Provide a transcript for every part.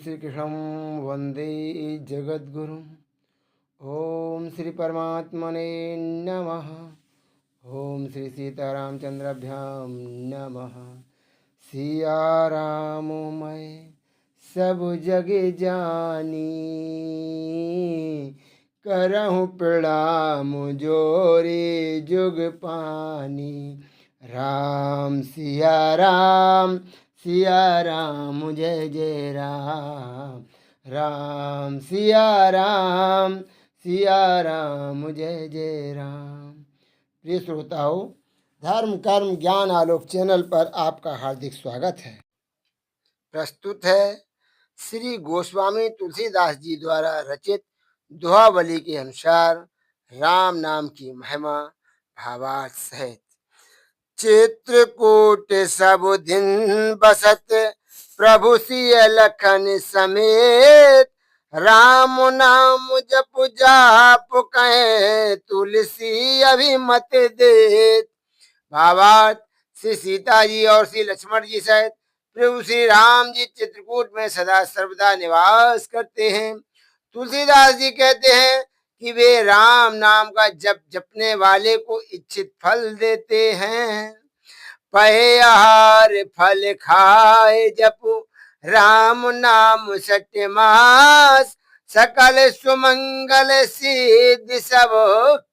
श्रीकृष्णं वन्दे जगद्गुरुम्। ओम श्री परमात्मने नमः। ओम श्री सीतारामचंद्राभ्याम नमः। सिया राम मैं सब जग जानी, करहूँ प्रणाम जोरे जुग पानी। राम सिया राम जय जय राम। राम सिया राम जय जय राम। प्रिय श्रोताओं, धर्म कर्म ज्ञान आलोक चैनल पर आपका हार्दिक स्वागत है। प्रस्तुत है श्री गोस्वामी तुलसीदास जी द्वारा रचित दोहावली के अनुसार राम नाम की महिमा भावार्थ सहित। चित्रकूट सब दिन बसत प्रभु सिय लखन समेत, राम नाम जप जाप कहे तुलसी अभिमत देत। भावार्थ, श्री सीता जी और श्री लक्ष्मण जी सहित प्रभु श्री राम जी चित्रकूट में सदा सर्वदा निवास करते हैं। तुलसीदास जी कहते हैं कि वे राम नाम का जप जपने वाले को इच्छित फल देते हैं। पहे आहार फल खाए जपु राम नाम सत्य मास, सकल सुमंगल सिद्ध सब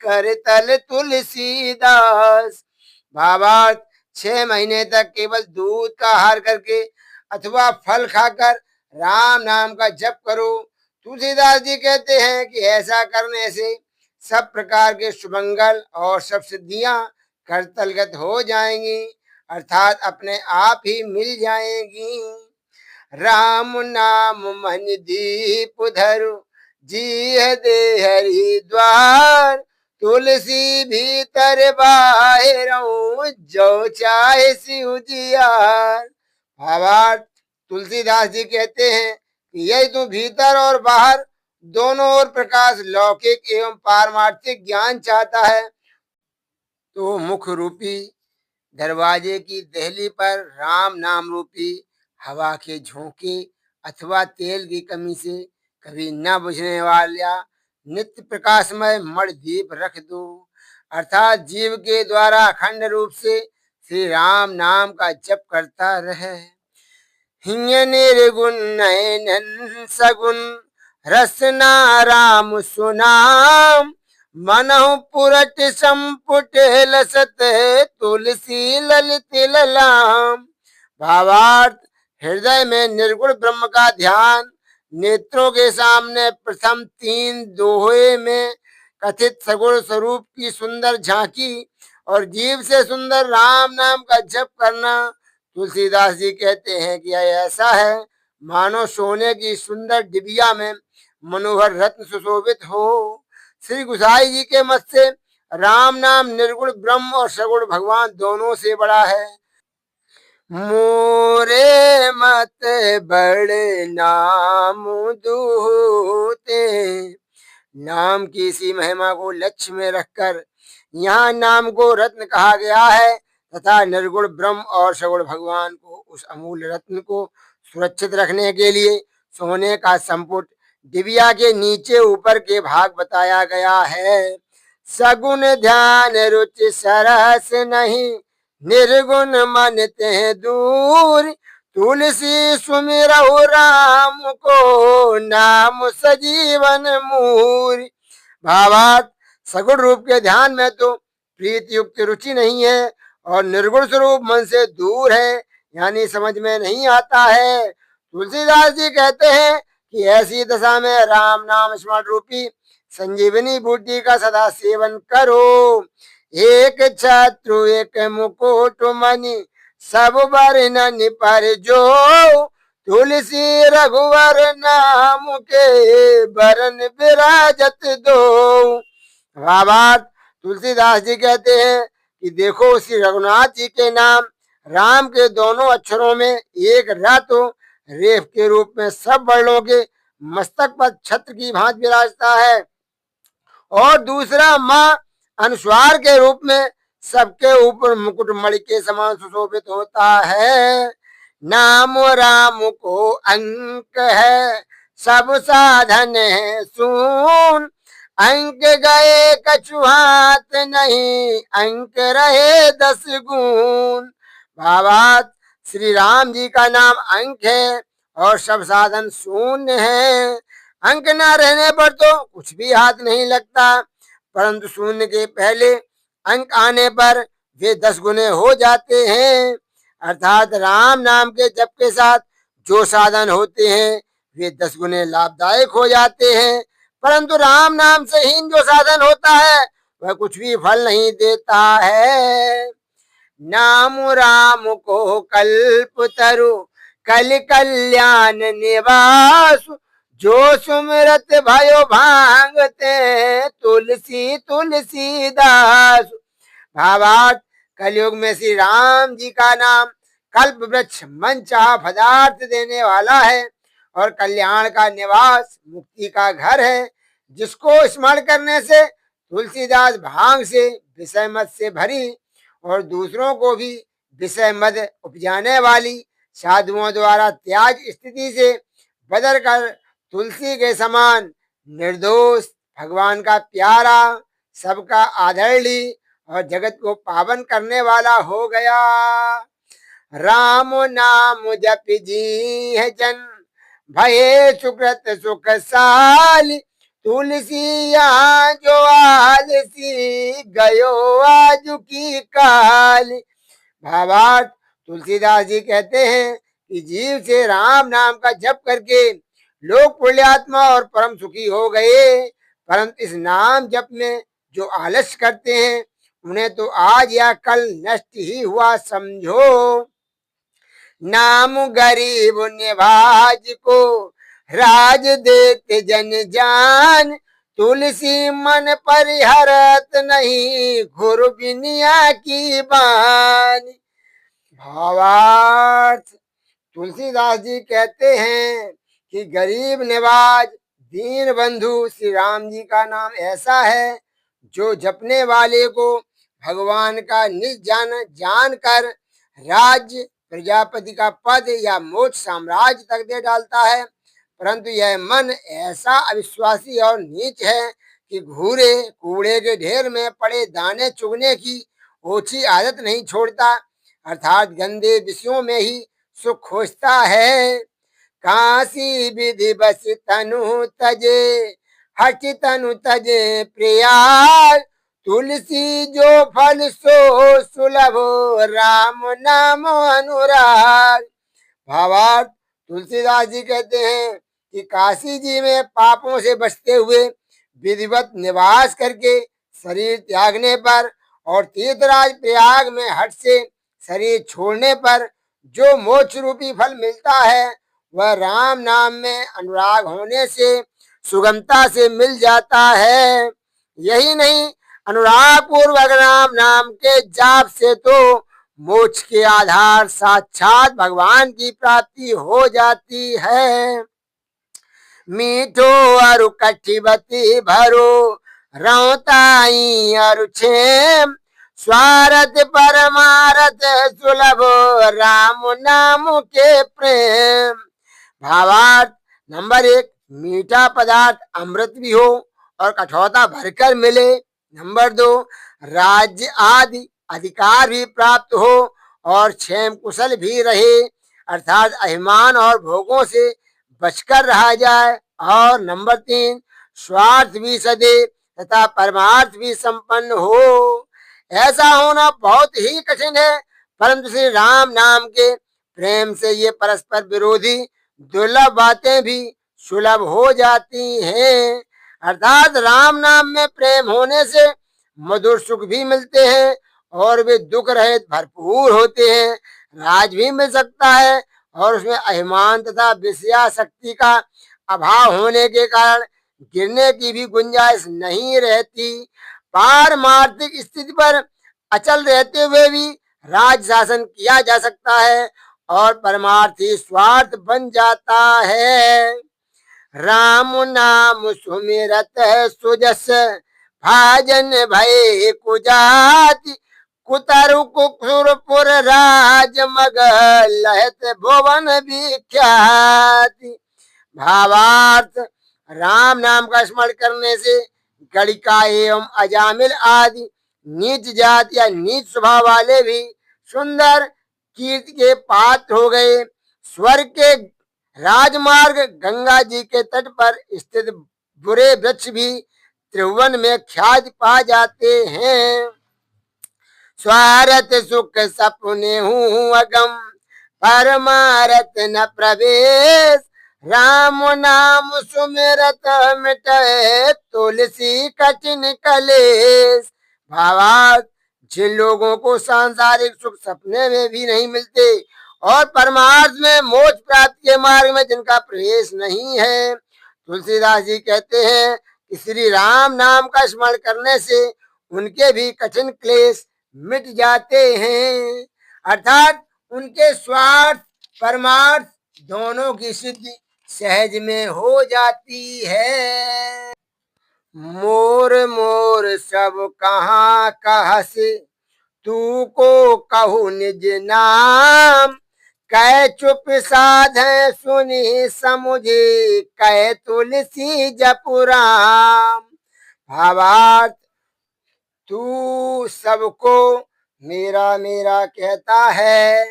कर तल तुलसीदास। भावार्थ, 6 महीने तक केवल दूध का आहार करके अथवा फल खाकर राम नाम का जप करो। तुलसीदास जी कहते हैं कि ऐसा करने से सब प्रकार के सुमंगल और सब सिद्धियां करतलगत हो जाएंगी, अर्थात अपने आप ही मिल जाएंगी। राम नाम मन दीप धरु जी दे हरि द्वार, तुलसी भीतर बाहर जो चाहे सिउ जियार। भावार्थ, तुलसीदास जी कहते हैं कि यदि तू भीतर और बाहर दोनों ओर प्रकाश लौकिक एवं पारमार्थिक ज्ञान चाहता है तो मुख रूपी दरवाजे की देहली पर राम नाम रूपी हवा के झोंके अथवा तेल की कमी से कभी न बुझने वाला नित्य प्रकाशमय मण दीप रख दो, अर्थात जीव के द्वारा अखंड रूप से श्री राम नाम का जप करता रहे। हिय निर्गुण नयन सगुन रसना राम सुनाम, मनहु पुरट संपुट लसत तुलसी ललित ललाम। भावार्थ, हृदय में निर्गुण ब्रह्म का ध्यान, नेत्रों के सामने प्रथम 3 दोहे में कथित सगुण स्वरूप की सुंदर झांकी और जीव से सुंदर राम नाम का जप करना। तुलसीदास जी कहते हैं कि ऐसा है मानो सोने की सुंदर डिबिया में मनोहर रत्न सुशोभित हो। श्री गुसाई जी के मत से राम नाम निर्गुण ब्रह्म और सगुण भगवान दोनों से बड़ा है। मोरे मत बड़े नाम दूते, नाम की इसी महिमा को लक्ष्य में रखकर यहाँ नाम को रत्न कहा गया है तथा निर्गुण ब्रह्म और सगुण भगवान को उस अमूल्य रत्न को सुरक्षित रखने के लिए सोने का संपुट डिबिया के नीचे ऊपर के भाग बताया गया है। सगुण ध्यान रुचि सरस नहीं, निर्गुण मन ते दूर, तुलसी सुमिरहु राम को नाम सजीवन मूर। भावार्थ, सगुण रूप के ध्यान में तो प्रीति युक्त रुचि नहीं है और निर्गुण स्वरूप मन से दूर है, यानी समझ में नहीं आता है। तुलसीदास जी कहते हैं कि ऐसी दशा में राम नाम स्मरण रूपी संजीवनी बूटी का सदा सेवन करो। एक छत्रु एक मुकुट मणि सब बरनन पर जो, तुलसी रघुवर नाम के बरन विराजत दो। भावार्थ, तुलसीदास जी कहते हैं कि देखो श्री रघुनाथ जी के नाम राम के दोनों अक्षरों में एक र तो रेफ के रूप में सब वर्णों के मस्तक पर छत्र की भांति विराजता है और दूसरा माँ अनुस्वार के रूप में सबके ऊपर मुकुट मणि के समान सुशोभित होता है। नाम राम को अंक है, सब साधन है सून। अंक गए कछु हाथ नहीं, अंक रहे 10 गुण। भावार्थ, श्री राम जी का नाम अंक है और सब साधन शून्य है। अंक न रहने पर तो कुछ भी हाथ नहीं लगता, परंतु शून्य के पहले अंक आने पर वे 10 गुने हो जाते हैं। अर्थात राम नाम के जप के साथ जो साधन होते हैं वे 10 गुने लाभदायक हो जाते हैं, परंतु राम नाम से हीन जो साधन होता है वह कुछ भी फल नहीं देता है। नाम राम को कल्प तरु, कल कल्याण निवास। जो सुमिरत भयो भांगते, तुलसी तुलसीदास। भावार्थ, कलयुग में श्री राम जी का नाम कल्प वृक्ष मन चाह पदार्थ देने वाला है और कल्याण का निवास, मुक्ति का घर है, जिसको स्मरण करने से तुलसीदास भांग से विषय मत से भरी और दूसरों को भी विषय मद उपजाने वाली साधुओं द्वारा त्याज स्थिति से बदल कर तुलसी के समान निर्दोष, भगवान का प्यारा, सबका आदरणीय और जगत को पावन करने वाला हो गया। राम नाम जप जी है जन, भये सुकृत सुख साल। तुलसी यहाँ जो आलसी, गयो आज की काल। भावार्थ, तुलसीदास जी कहते हैं कि जीव से राम नाम का जप करके लोग पुण्यात्मा और परम सुखी हो गए, परंतु इस नाम जप में जो आलस्य करते हैं उन्हें तो आज या कल नष्ट ही हुआ समझो। नाम गरीब निभाज को, राज देते जन जान। तुलसी मन परिहरत नहीं, घुर बिनिया की बान। भावार्थ, तुलसीदास जी कहते हैं कि गरीब निवाज, दीन बंधु श्री राम जी का नाम ऐसा है जो जपने वाले को भगवान का निज जान कर राज्य, प्रजापति का पद या मोक्ष साम्राज्य तक दे डालता है, परंतु यह मन ऐसा अविश्वासी और नीच है कि घूरे कूड़े के ढेर में पड़े दाने चुगने की ओछी आदत नहीं छोड़ता, अर्थात गंदे विषयों में ही सुख खोजता है। काशी विधि बस तनु तजे, हट तनु तजे प्रियार। तुलसी जो फल सो सुलभ, राम नाम अनुराग। भावार्थ, तुलसीदास जी कहते हैं कि काशी जी में पापों से बचते हुए विधिवत निवास करके शरीर त्यागने पर और तीर्थराज प्रयाग में हट से शरीर छोड़ने पर जो मोक्ष रूपी फल मिलता है वह राम नाम में अनुराग होने से सुगमता से मिल जाता है। यही नहीं, अनुराग पूर्वक राम नाम के जाप से तो मोक्ष के आधार साक्षात भगवान की प्राप्ति हो जाती है। मीठो अरु कठिबती भरो, रौताई अरु छेम। स्वार्थ परमारथ सुलभ, राम नाम के प्रेम। भावार्थ, नंबर 1, मीठा पदार्थ अमृत भी हो और कठोरता भरकर मिले। नंबर 2, राज्य आदि अधिकार भी प्राप्त हो और क्षेम कुशल भी रहे, अर्थात अभिमान और भोगों से बचकर रहा जाए। और नंबर 3, स्वार्थ भी सदे तथा परमार्थ भी संपन्न हो। ऐसा होना बहुत ही कठिन है, परंतु श्री राम नाम के प्रेम से ये परस्पर विरोधी दुर्लभ बातें भी सुलभ हो जाती हैं। अर्थात राम नाम में प्रेम होने से मधुर सुख भी मिलते हैं और वे दुख रहित भरपूर होते हैं। राज भी मिल सकता है और उसमें अभिमान तथा विषया शक्ति का अभाव होने के कारण गिरने की भी गुंजाइश नहीं रहती। पारमार्थिक स्थिति पर अचल रहते हुए भी राज शासन किया जा सकता है और परमार्थी स्वार्थ बन जाता है। राम नाम सुमिरत सुजस, भाजन भय कुजाति। कुतरु कुकुरपुर राज मग लहत भुवन विख्याति। भावार्थ, राम नाम का स्मरण करने से गणिका एवं अजामिल आदि नीच जात या नीच स्वभाव वाले भी सुंदर कीर्ति के पात्र हो गए। स्वर्ग के राजमार्ग गंगा जी के तट पर स्थित बुरे वृक्ष भी त्रिभुवन में ख्याति पा जाते हैं। स्वारथ सुख सपने हूँ अगम परमारथ न प्रवेश, राम नाम सुमिरत मिटे तुलसी कठिन कलेश। भावार्थ, जिन लोगों को सांसारिक सुख सपने में भी नहीं मिलते और परमार्थ में मोक्ष प्राप्त के मार्ग में जिनका प्रवेश नहीं है, तुलसीदास जी कहते हैं कि श्री राम नाम का स्मरण करने से उनके भी कठिन क्लेश मिट जाते हैं, अर्थात उनके स्वार्थ परमार्थ दोनों की सिद्धि सहज में हो जाती है। मोर मोर सब कहाँ कहस तू को कहू निज नाम, कै चुप साध सुनी समुझे कै तुलसी जपुराम। भावार्थ, तू सबको मेरा मेरा कहता है,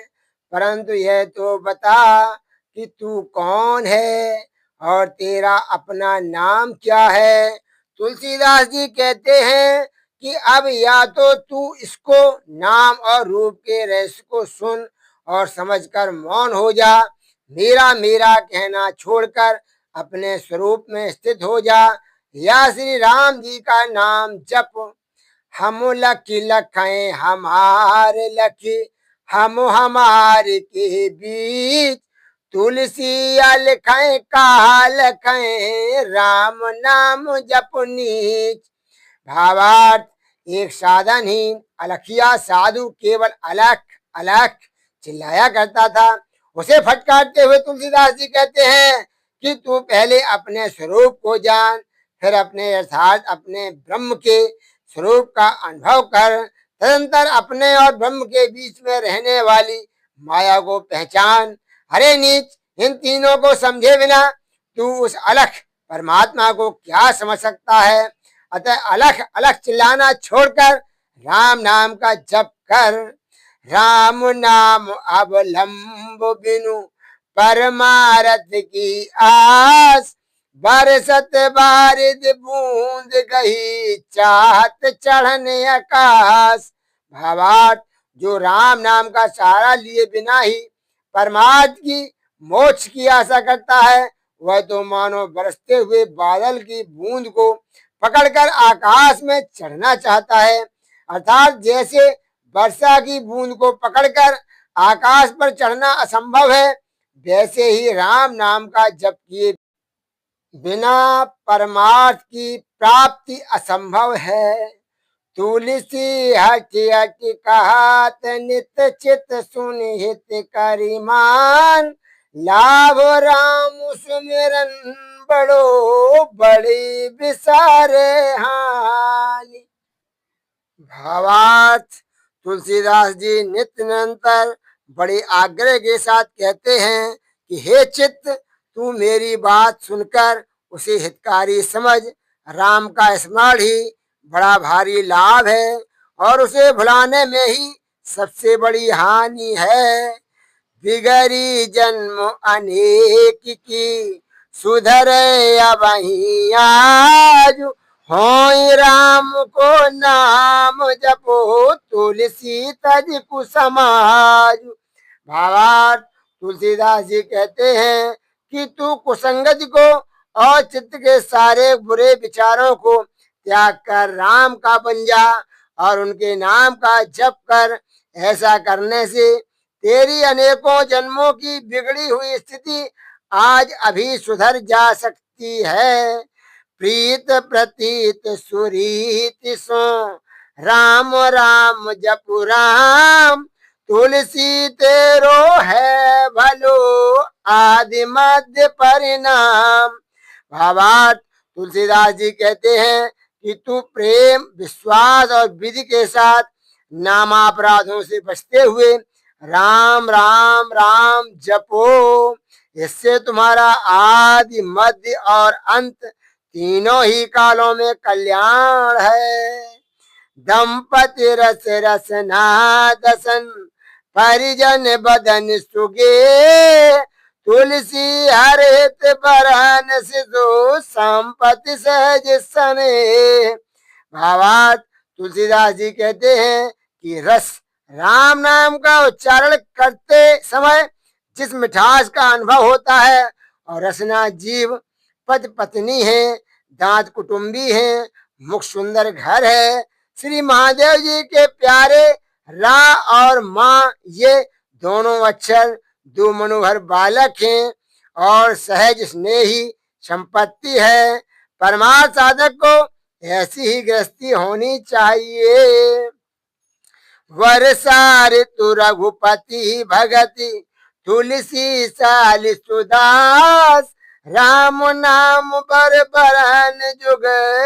परंतु यह तो बता कि तू कौन है और तेरा अपना नाम क्या है। तुलसीदास जी कहते हैं कि अब या तो तू इसको नाम और रूप के रहस्य को सुन और समझकर मौन हो जा, मेरा मेरा कहना छोड़कर अपने स्वरूप में स्थित हो जा, या श्री राम जी का नाम जप। हम लखी लखें हमारे लखी हम हमारे के बीच, तुलसी लिखें कहा लिखें राम नाम जप नीच। भावार्थ, एक साधनहीन अलखिया साधु केवल अलख अलख चिल्लाया करता था, उसे फटकारते हुए तुलसीदास जी कहते हैं कि तू पहले अपने स्वरूप को जान, फिर अपने अर्थात अपने ब्रह्म के स्वरूप का अनुभव कर, तदंतर अपने और ब्रह्म के बीच में रहने वाली माया को पहचान। अरे नीच, इन तीनों को समझे बिना तू उस अलख परमात्मा को क्या समझ सकता है। अतः अलख अलख चिल्लाना छोड़कर राम नाम का जप कर। राम नाम अवलंब बिनु परमारथ की आस, बरसत बारिद बूंद गही चाहत चढ़ने आकाश। भावार्थ, जो राम नाम का सहारा लिए बिना ही परमार्थ की मोक्ष की आशा करता है, वह तो मानो बरसते हुए बादल की बूंद को पकड़कर आकाश में चढ़ना चाहता है। अर्थात जैसे वर्षा की बूंद को पकड़कर आकाश पर चढ़ना असंभव है, वैसे ही राम नाम का जप किए बिना परमार्थ की प्राप्ति असंभव है। तुलसी हट हट कहत नित चित सुनिहित करिमान, लाभ राम सुमिरन बड़ो बड़ी विसारे हानि। भावार्थ, तुलसीदास जी नित्य निरंतर बड़े आग्रह के साथ कहते हैं कि हे चित्त, तू मेरी बात सुनकर उसे हितकारी समझ। राम का स्मरण ही बड़ा भारी लाभ है और उसे भुलाने में ही सबसे बड़ी हानि है। बिगड़ी जन्म अनेक की सुधरे अबहीं आज, होय राम को नाम जपो तुलसी तज कुसमाज। भावार्थ, तुलसीदास जी कहते हैं कि तू कुसंगति को और चित्त के सारे बुरे विचारों को त्याग कर राम का बन जा और उनके नाम का जप कर। ऐसा करने से तेरी अनेकों जन्मों की बिगड़ी हुई स्थिति आज अभी सुधर जा सकती है। प्रीत प्रतीत सुरीत सो राम राम जपु राम, तुलसी तेरो है भलो आदि मध्य परिणाम। भावार्थ, तुलसीदास जी कहते हैं कि तू प्रेम विश्वास और विधि के साथ नामापराधों से बचते हुए राम राम राम जपो। इससे तुम्हारा आदि मध्य और अंत तीनों ही कालों में कल्याण है। दंपति रस रसना दसन परिजन बदन सुगे तुलसी हरित बरहन सिधु संपत्ति सहज सने। भावार्थ, तुलसीदास जी कहते हैं कि रस राम नाम का उच्चारण करते समय जिस मिठास का अनुभव होता है, और रसना जीव पति पत्नी है, दांत कुटुंबी है, मुख सुंदर घर है, श्री महादेव जी के प्यारे रा और माँ, ये दोनों अक्षर दो मनोहर बालक हैं और सहज स्नेही संपत्ति है। परमार्थ साधक को ऐसी ही गृहस्थी होनी चाहिए। वर्षा ऋतु रघुपति भगति तुलसी साल सुदास राम नाम बर बरन जुग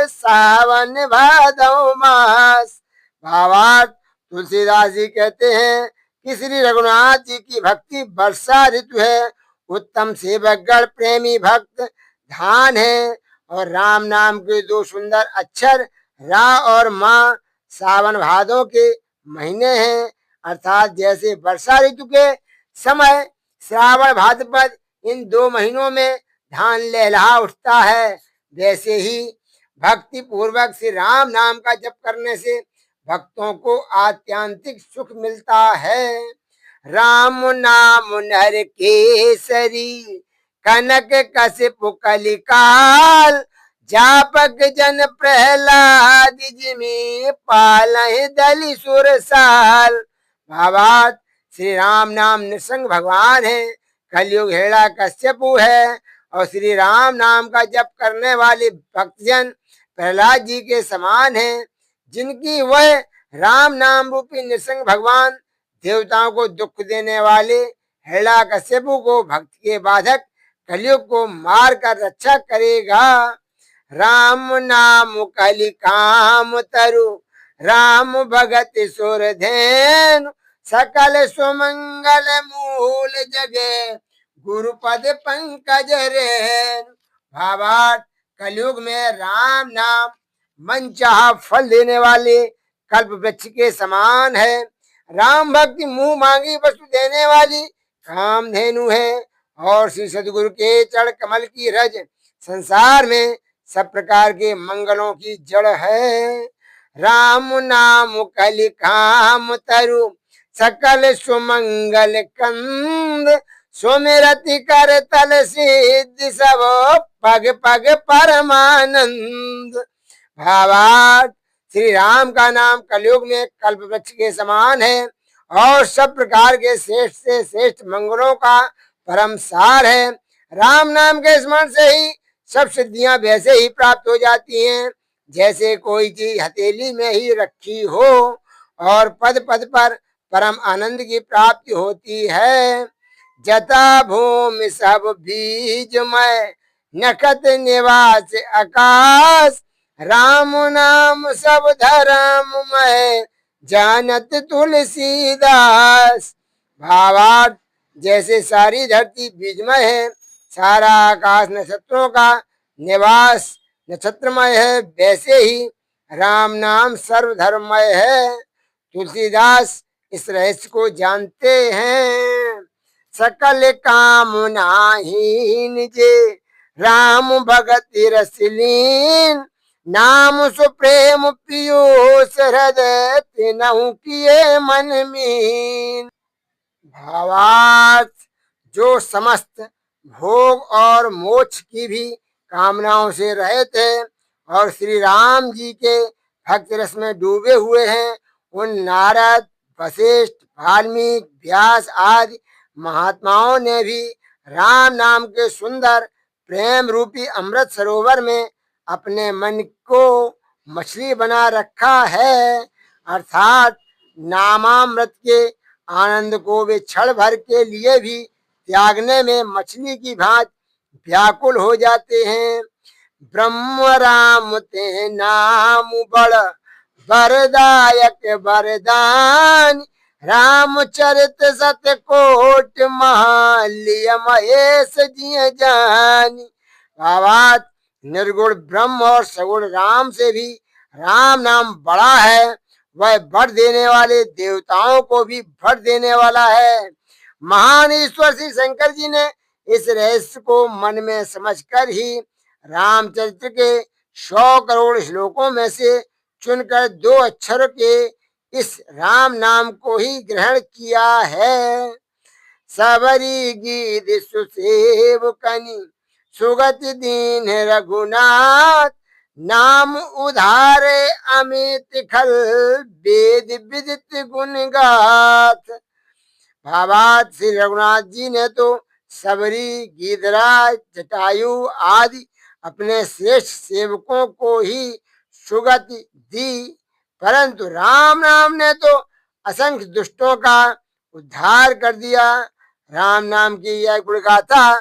सावन भादौ मास। भावार्थ, तुलसीदास जी कहते हैं कि श्री रघुनाथ जी की भक्ति वर्षा ऋतु है, उत्तम सेवक गण प्रेमी भक्त धान है, और राम नाम के दो सुंदर अक्षर रा और माँ सावन भादों के महीने हैं। अर्थात जैसे वर्षा ऋतु के समय श्रावण भाद्रपद इन दो महीनों में धान लहलहा उठता है, वैसे ही भक्ति पूर्वक श्री राम नाम का जप करने से भक्तों को आत्यांतिक सुख मिलता है। राम नाम नर केसरी कनक कसिप कलिकाल जापक जन प्रहलाद जिमि पालहि दलि सुरसाल। भावार्थ, श्री राम नाम नृसिंह भगवान है, कलयुग हेड़ा कश्यपु है, और श्री राम नाम का जप करने वाले भक्तजन प्रहलाद जी के समान हैं, जिनकी वह राम नाम रूपी नृसिंह भगवान देवताओं को दुख देने वाले हेड़ा कश्यपु को भक्त के बाधक कलयुग को मार कर रक्षा करेगा। राम नाम कलि काम तरु राम भगत सुर धेनु सकल सुमंगल मूल जगे गुरुपद पंकज रेनु। भावार्थ, कलयुग में राम नाम मनचाहा फल देने वाले कल्प वृक्ष के समान है। राम भक्ति मुंह मांगी वस्तु देने वाली कामधेनु है, और श्री सदगुरु के चरण कमल की रज संसार में सब प्रकार के मंगलों की जड़ है। राम नाम कलि काम तरु सकल सुमंगल कंद सुमिरति कर तल सिद्धि सब पग पग परमानंद। भावार्थ, श्री राम का नाम कलयुग में कल्प वृक्ष के समान है और सब प्रकार के श्रेष्ठ से श्रेष्ठ मंगलों का परम सार है। राम नाम के स्मरण से ही सब सिद्धियां वैसे ही प्राप्त हो जाती हैं जैसे कोई चीज हथेली में ही रखी हो, और पद पद पर परम आनंद की प्राप्ति होती है। जता भूमि सब बीजमय नखत निवास आकाश राम नाम सब धर्ममय जानत तुलसीदास। भावार्थ, जैसे सारी धरती बीजमय है, सारा आकाश नक्षत्रों का निवास नक्षत्रमय है, वैसे ही राम नाम सर्वधर्ममय है। तुलसीदास इस रहस्य को जानते हैं। सकल कामनाहीन जे राम भगति रसलीन नाम सुप्रेम पीयूष हृदय तिनहु किए मन मीन। भावार्थ, जो समस्त भोग और मोक्ष की भी कामनाओं से रहित है और श्री राम जी के भक्त रस में डूबे हुए हैं, उन नारद, वशिष्ठ, वाल्मीकि, व्यास आदि महात्माओं ने भी राम नाम के सुंदर प्रेम रूपी अमृत सरोवर में अपने मन को मछली बना रखा है। अर्थात नामामृत के आनंद को वे क्षण भर के लिए भी त्यागने में मछली की भांति व्याकुल हो जाते हैं। ब्रह्म राम ते नाम बड़ वरदायक वरदान रामचरित सत्य कोट महालिय महेश जिय जानी। भावार्थ निर्गुण ब्रह्म और सगुण राम से भी राम नाम बड़ा है। वह भर देने वाले देवताओं को भी भर देने वाला है। महान ईश्वर श्री शंकर जी ने इस रहस्य को मन में समझकर ही रामचरित्र के 100 करोड़ श्लोकों में से चुनकर 2 अक्षरों के इस राम नाम को ही ग्रहण किया है। सबरी गीत सुसेवकनि सुगति दीन रघुनाथ नाम उधारे अमित खल वेद विदित गुण गाथ। भावार्थ श्री रघुनाथ जी ने तो सबरी, गीधराज, जटायु आदि अपने श्रेष्ठ सेवकों को ही सुगति दी, परंतु राम नाम ने तो असंख्य दुष्टों का उद्धार कर दिया। राम नाम की यह गुणगाथा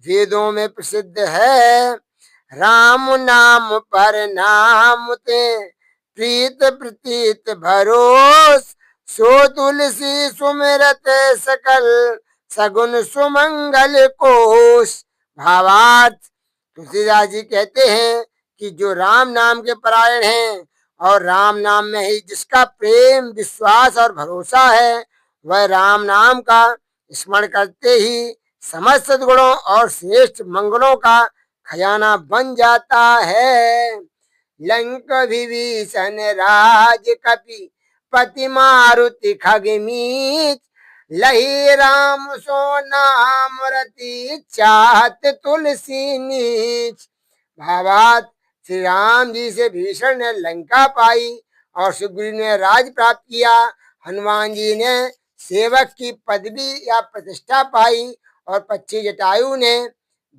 वेदों में प्रसिद्ध है। राम नाम पर नाम ते प्रीत प्रतीत भरोस सो तुलसी सुमिरत सकल सगुन सुमंगल कोश। भावार्थ तुलसीदास जी कहते हैं कि जो राम नाम के परायण हैं और राम नाम में ही जिसका प्रेम, विश्वास और भरोसा है, वह राम नाम का स्मरण करते ही समस्त सद्गुणों और श्रेष्ठ मंगलों का खजाना बन जाता है। लंक विभीषण राज कपि पति मारुति खगमीच लही राम सो नाम रति चाहत तुलसी नीच। भावार्थ श्री राम जी से भीषण ने लंका पाई और सुग्रीव ने राज प्राप्त किया। हनुमान जी ने सेवक की पदवी या प्रतिष्ठा पाई और पक्षी जटायु ने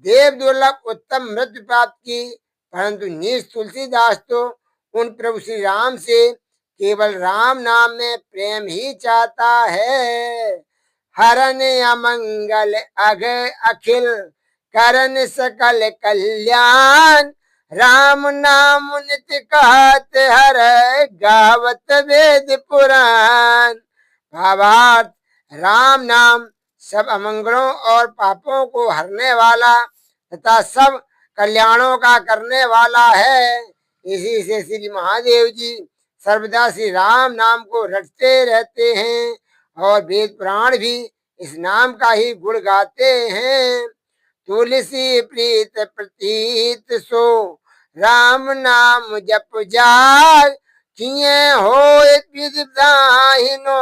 देव दुर्लभ उत्तम मृत्यु प्राप्त की, परंतु नीच तुलसीदास तो उन प्रभु श्री राम से केवल राम नाम में प्रेम ही चाहता है। हरन अमंगल अघ अखिल करन सकल कल्याण राम नाम नित्य कहत हर गावत वेद पुराण। भावार्थ राम नाम सब अमंगलों और पापों को हरने वाला तथा सब कल्याणों का करने वाला है। इसी से श्री महादेव जी सर्वदा श्री राम नाम को रटते रहते हैं और वेद पुराण भी इस नाम का ही गुण गाते हैं। तुलसी प्रीत प्रतीत सो राम नाम जप जाग किए हो विदाहिनो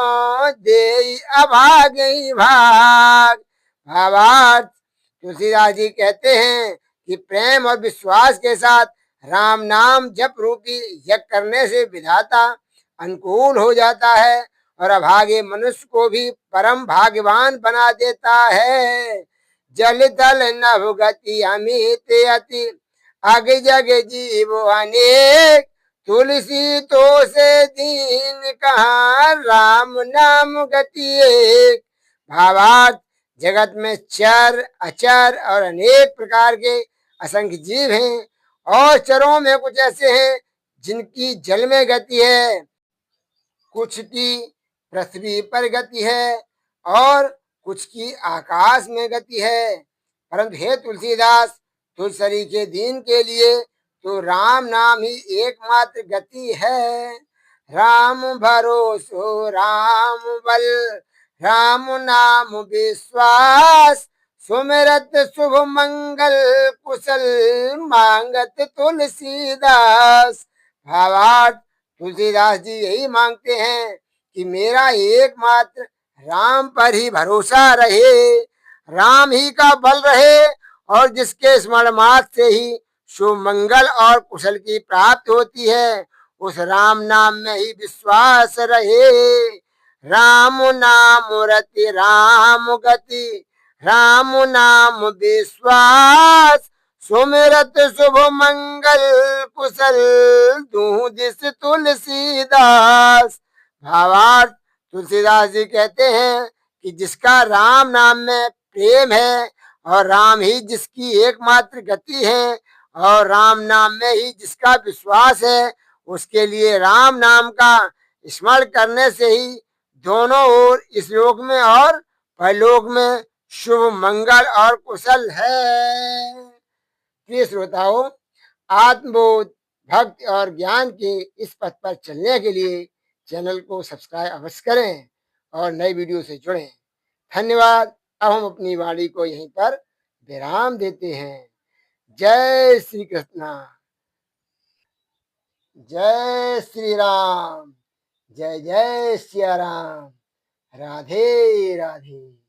दे अभाग भाग। भावार्थ तुलसीदास जी कहते हैं कि प्रेम और विश्वास के साथ राम नाम जप रूपी यज्ञ करने से विधाता अनुकूल हो जाता है और अभागे मनुष्य को भी परम भाग्यवान बना देता है। जल दल नभ गति अमित अति अग जग जीव अनेक तुलसी तो से दीन कहा राम नाम गति एक। भावार्थ जगत में चर, अचर और अनेक प्रकार के असंख्य जीव हैं और चरों में कुछ ऐसे हैं जिनकी जल में गति है, कुछ की पृथ्वी पर गति है और कुछ की आकाश में गति है। परंतु हे तुलसीदास, तुझ सरीखे दीन के लिए तो राम नाम ही एकमात्र गति है। राम भरोसो राम बल राम नाम विश्वास सुमिरत शुभ मंगल कुशल मांगत तुलसीदास। भावार्थ तुलसीदास जी यही मांगते हैं कि मेरा एकमात्र राम पर ही भरोसा रहे, राम ही का बल रहे और जिसके स्मरण मात्र से ही शुभ मंगल और कुशल की प्राप्ति होती है, उस राम नाम में ही विश्वास रहे। राम नाम रति राम गति राम नाम विश्वास सुमिरत शुभ मंगल कुशल दूं दिस तुलसीदास। भावार्थ तुलसीदास जी कहते हैं कि जिसका राम नाम में प्रेम है और राम ही जिसकी एकमात्र गति है और राम नाम में ही जिसका विश्वास है, उसके लिए राम नाम का स्मरण करने से ही दोनों ओर इस लोक में और परलोक में शुभ मंगल और कुशल है। प्रिय श्रोताओं, आत्मबोध, भक्ति और ज्ञान के इस पथ पर चलने के लिए चैनल को सब्सक्राइब अवश्य करें और नई वीडियो से जुड़ें। धन्यवाद। अब हम अपनी वाणी को यहीं पर विराम देते हैं। जय श्री कृष्णा। जय श्री राम। जय जय सिया राम। राधे राधे।